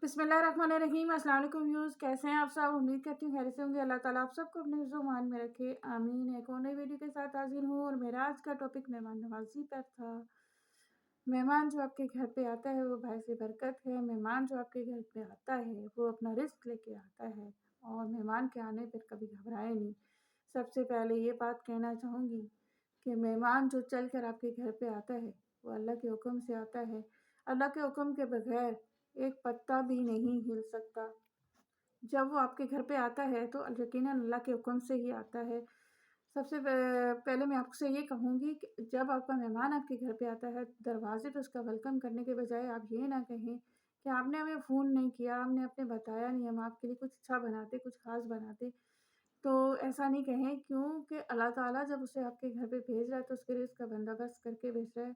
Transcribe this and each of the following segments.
बिस्मिल्लाहिर्रहमानिर्रहीम। अस्सलाम वालेकुम व्यूअर्स, कैसे हैं आप सब? उम्मीद करती हूँ खैरियत से होंगे। अल्लाह ताला आप सबको अपने हिफ्ज़ व मान में रखे, आमीन। एक और नई वीडियो के साथ हाजिर हूँ और मेरा आज का टॉपिक मेहमान नवाजी पर था। मेहमान जो आपके घर पे आता है वो भाई से बरकत है। मेहमान जो आपके घर पे आता है वो अपना रिस्क लेके आता है और मेहमान के आने पर कभी घबराए नहीं। सबसे पहले ये बात कहना चाहूँगी कि मेहमान जो चल कर आपके घर पे आता है वो अल्लाह के हुक्म से आता है। अल्लाह के हुक्म के बगैर एक पत्ता भी नहीं हिल सकता। जब वो आपके घर पे आता है तो यकीनन अल्लाह के हुक्म से ही आता है। सबसे पहले मैं आपसे ये कहूँगी कि जब आपका मेहमान आपके घर पे आता है, दरवाज़े पे उसका वेलकम करने के बजाय आप ये ना कहें कि आपने हमें फ़ोन नहीं किया, आपने बताया नहीं, हम आपके लिए कुछ अच्छा बनाते, कुछ ख़ास बनाते। तो ऐसा नहीं कहें, क्योंकि अल्लाह ताला जब उसे आपके घर पे भेज रहा है तो उसके रिज़्क का बंदोबस्त करके भेज रहा है,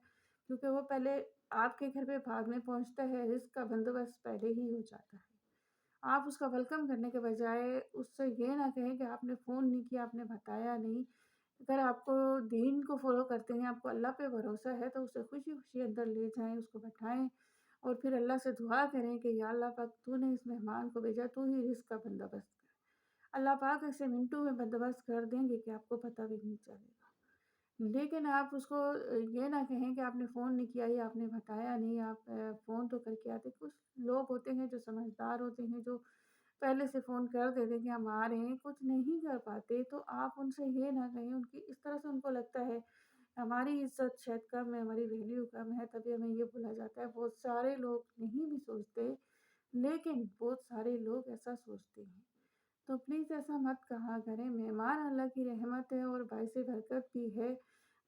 क्योंकि वो पहले आपके घर पे भागने पहुँचता है, रिज़्क का बंदोबस्त पहले ही हो जाता है। आप उसका वेलकम करने के बजाय उससे ये ना कहें कि आपने फ़ोन नहीं किया, आपने बताया नहीं। अगर आपको दीन को फ़ॉलो करते हैं, आपको अल्लाह पे भरोसा है, तो उसे खुशी-खुशी अंदर ले जाएँ, उसको बैठाएँ और फिर अल्लाह से दुआ करें कि या अल्लाह पाक तूने इस मेहमान को भेजा, तू ही रिज़्क का बंदोबस्त कर। अल्लाह पाक ऐसे मिनटों में बंदोबस्त कर देंगे कि आपको पता भी नहीं चलेगा। लेकिन आप उसको ये ना कहें कि आपने फ़ोन नहीं किया या आपने बताया नहीं, आप फ़ोन तो करके आते। कुछ लोग होते हैं जो समझदार होते हैं, जो पहले से फ़ोन कर देते हैं कि हम आ रहे हैं, कुछ नहीं कर पाते, तो आप उनसे ये ना कहें। उनकी इस तरह से उनको लगता है हमारी इज़्ज़त शायद कम है, हमारी वैल्यू कम है, तभी हमें ये बोला जाता है। बहुत सारे लोग नहीं भी सोचते, लेकिन बहुत सारे लोग ऐसा सोचते हैं। तो प्लीज़ ऐसा मत कहा करें। मेहमान अल्लाह की रहमत है और बाइस बरकत भी है।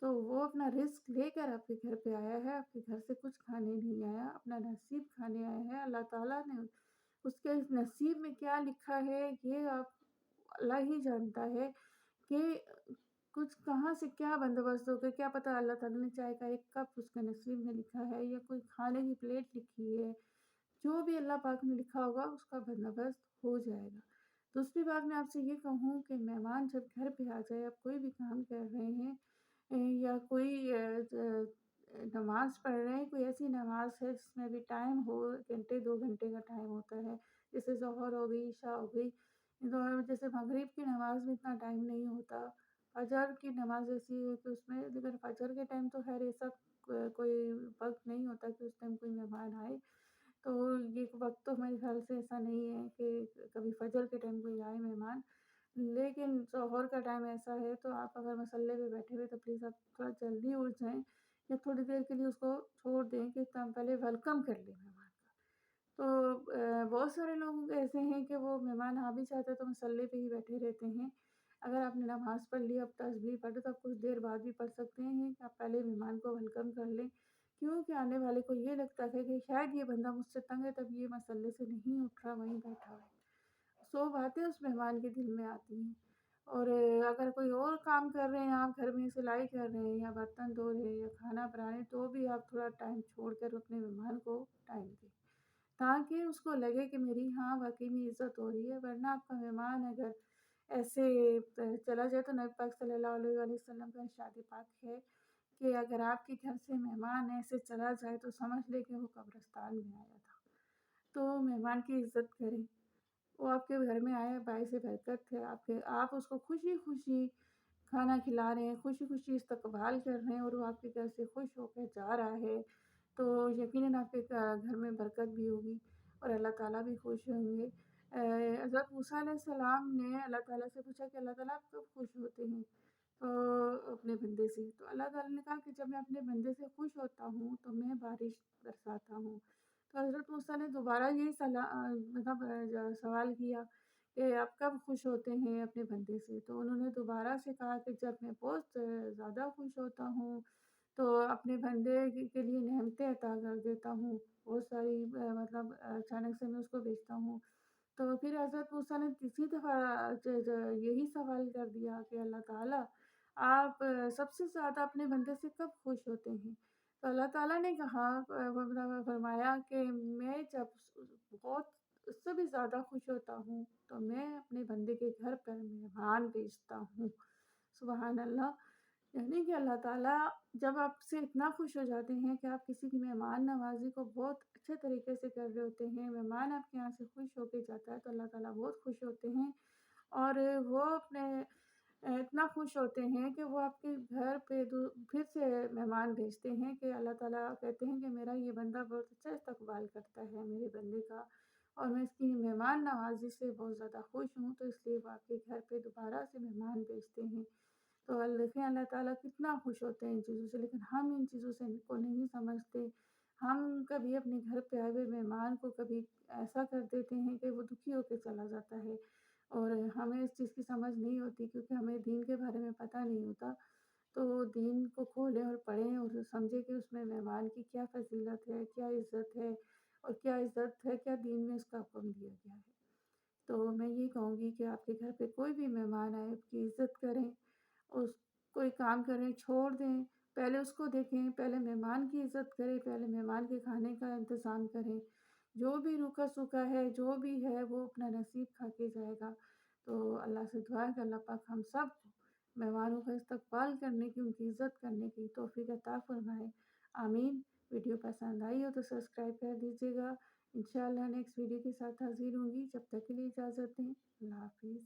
तो वो अपना रिस्क लेकर आपके घर पे आया है, आपके घर से कुछ खाने नहीं आया, अपना नसीब खाने आया है। अल्लाह ताला ने उसके इस नसीब में क्या लिखा है ये आप अल्लाह ही जानता है कि कुछ कहाँ से क्या बंदोबस्त हो गया, क्या पता अल्लाह ताला ने चाय का एक कप उसके नसीब में लिखा है या कोई खाने की प्लेट लिखी है। जो भी अल्लाह पाक ने लिखा होगा उसका बंदोबस्त हो जाएगा। दूसरी बात मैं आपसे ये कहूँ कि मेहमान जब घर पे आ जाए, आप कोई भी काम कर रहे हैं या कोई नमाज़ पढ़ रहे हैं, कोई ऐसी नमाज़ है जिसमें भी टाइम हो, घंटे 2 घंटे का टाइम होता है, जैसे ज़ोहर हो गई, इशा हो गई। तो जैसे मगरिब की नमाज़ में इतना टाइम नहीं होता, फ़जर की नमाज़ ऐसी है कि उसमें, लेकिन फ़जर के टाइम तो खैर ऐसा कोई वक़्त नहीं होता कि उस टाइम कोई मेहमान आए। तो ये वक़्त तो मेरे ख़्याल से ऐसा नहीं है कि कभी फ़जर के टाइम कोई आए मेहमान। लेकिन ज़ोहर का टाइम ऐसा है, तो आप अगर मसल्ले पे बैठे हुए तो प्लीज़ आप थोड़ा जल्दी उठ जाएँ या थोड़ी देर के लिए उसको छोड़ दें कि तब पहले वेलकम कर लें मेहमान का। तो बहुत सारे लोग ऐसे हैं कि वो मेहमान आ भी जाते हैं तो मसल्ले पे ही बैठे रहते हैं। अगर आपने नमाज़ पढ़ ली, अब तस्बीह पढ़ तो आप कुछ देर बाद भी पढ़ सकते हैं कि आप पहले मेहमान को वेलकम कर लें। क्योंकि आने वाले को ये लगता है कि शायद ये बंदा मुझसे तंग है, तब ये मसल्ले से नहीं उठ रहा, वहीं बैठा है। सो बातें उस मेहमान के दिल में आती हैं। और अगर कोई और काम कर रहे हैं, आप घर में सिलाई कर रहे हैं या बर्तन धो रहे हैं या खाना बना रहे हैं, तो भी आप थोड़ा टाइम छोड़कर अपने मेहमान को टाइम दें, ताकि उसको लगे कि मेरी हाँ वाक़ई में इज़्ज़त हो रही है। वरना आपका मेहमान अगर ऐसे चला जाए, तो नबी पाक सल्लल्लाहु अलैहि वसल्लम का इरशाद पाक है कि अगर आपके घर से मेहमान ऐसे चला जाए तो समझ लें कि वो कब्रिस्तान में आया था। तो मेहमान की इज़्ज़त करें। वो आपके घर में आया, बाइस बरकत है, आपके आप उसको खुशी-खुशी खाना खिला रहे हैं, खुशी-खुशी इस्तकबाल कर रहे हैं और वो आपके घर से खुश होकर जा रहा है, तो यकीनन आपके घर में बरकत भी होगी और अल्लाह ताला भी खुश होंगे। हज़रत मूसा अलैहिस्सलाम ने अल्लाह ताला से पूछा कि अल्लाह ताला आप कब खुश होते हैं? तो अपने बंदे से, तो अल्लाह ताला ने कहा कि जब मैं अपने बंदे से खुश होता हूँ, तो मैं बारिश बरसाता हूँ। तो हज़रत मूसा ने दोबारा यही मतलब सवाल किया कि आप कब खुश होते हैं अपने बंदे से? तो उन्होंने दोबारा से कहा कि जब मैं बहुत ज़्यादा खुश होता हूँ, तो अपने बंदे के लिए नेमतें अता कर देता हूँ। बहुत सारी मतलब अचानक से मैं उसको भेजता हूँ। तो फिर हज़रत मूसा ने तीसरी दफ़ा ज ज यही सवाल कर दिया कि अल्लाह ताला आप सबसे ज़्यादा अपने बंदे से कब खुश होते हैं? तो अल्लाह ताला ने कहा मतलब फरमाया कि मैं जब बहुत उससे भी ज़्यादा खुश होता हूँ, तो मैं अपने बंदे के घर पर मेहमान भेजता हूँ। सुबहान अल्लाह! यानी कि अल्लाह ताला जब आपसे इतना खुश हो जाते हैं कि आप किसी की मेहमान नवाज़ी को बहुत اچھے طریقے سے کر رہے ہوتے ہیں، مہمان آپ کے یہاں سے خوش ہو کے جاتا ہے تو اللہ تعالیٰ بہت خوش ہوتے ہیں، اور وہ اپنے اتنا خوش ہوتے ہیں کہ وہ آپ کے گھر پہ پھر سے مہمان بھیجتے ہیں، کہ اللہ تعالیٰ کہتے ہیں کہ میرا یہ بندہ بہت اچھا استقبال کرتا ہے میرے بندے کا، اور میں اس کی مہمان نوازی سے بہت زیادہ خوش ہوں، تو اس لیے وہ آپ کے گھر پہ دوبارہ سے مہمان بھیجتے ہیں۔ تو دیکھیں اللہ تعالیٰ کتنا خوش ہوتے ہیں ان چیزوں سے، لیکن ہم ان چیزوں سے ان کو نہیں سمجھتے۔ ہم کبھی اپنے گھر پہ آئے ہوئے مہمان کو کبھی ایسا کر دیتے ہیں کہ وہ دکھی ہو کے چلا جاتا ہے، اور ہمیں اس چیز کی سمجھ نہیں ہوتی، کیونکہ ہمیں دین کے بارے میں پتہ نہیں ہوتا۔ تو دین کو کھولیں اور پڑھیں اور سمجھیں کہ اس میں مہمان کی کیا فضیلت ہے، کیا عزت ہے، اور کیا عزت ہے، کیا دین میں اس کا حکم دیا گیا ہے۔ تو میں یہ کہوں گی کہ آپ کے گھر پہ کوئی بھی مہمان آئے اس کی عزت کریں، اس کوئی کام کریں چھوڑ دیں، پہلے اس کو دیکھیں، پہلے مہمان کی عزت کریں، پہلے مہمان کے کھانے کا انتظام کریں، جو بھی روکھا سوکھا ہے جو بھی ہے وہ اپنا نصیب کھا کے جائے گا۔ تو اللہ سے دعا ہے کہ اللہ پاک ہم سب کو مہمانوں کا استقبال کرنے کی، ان کی عزت کرنے کی توفیق عطا فرمائے، آمین۔ ویڈیو پسند آئی ہو تو سبسکرائب کر دیجیے گا۔ انشاءاللہ نیکسٹ ویڈیو کے ساتھ حاضر ہوں گی، جب تک کے لیے اجازت دیں، اللہ حافظ۔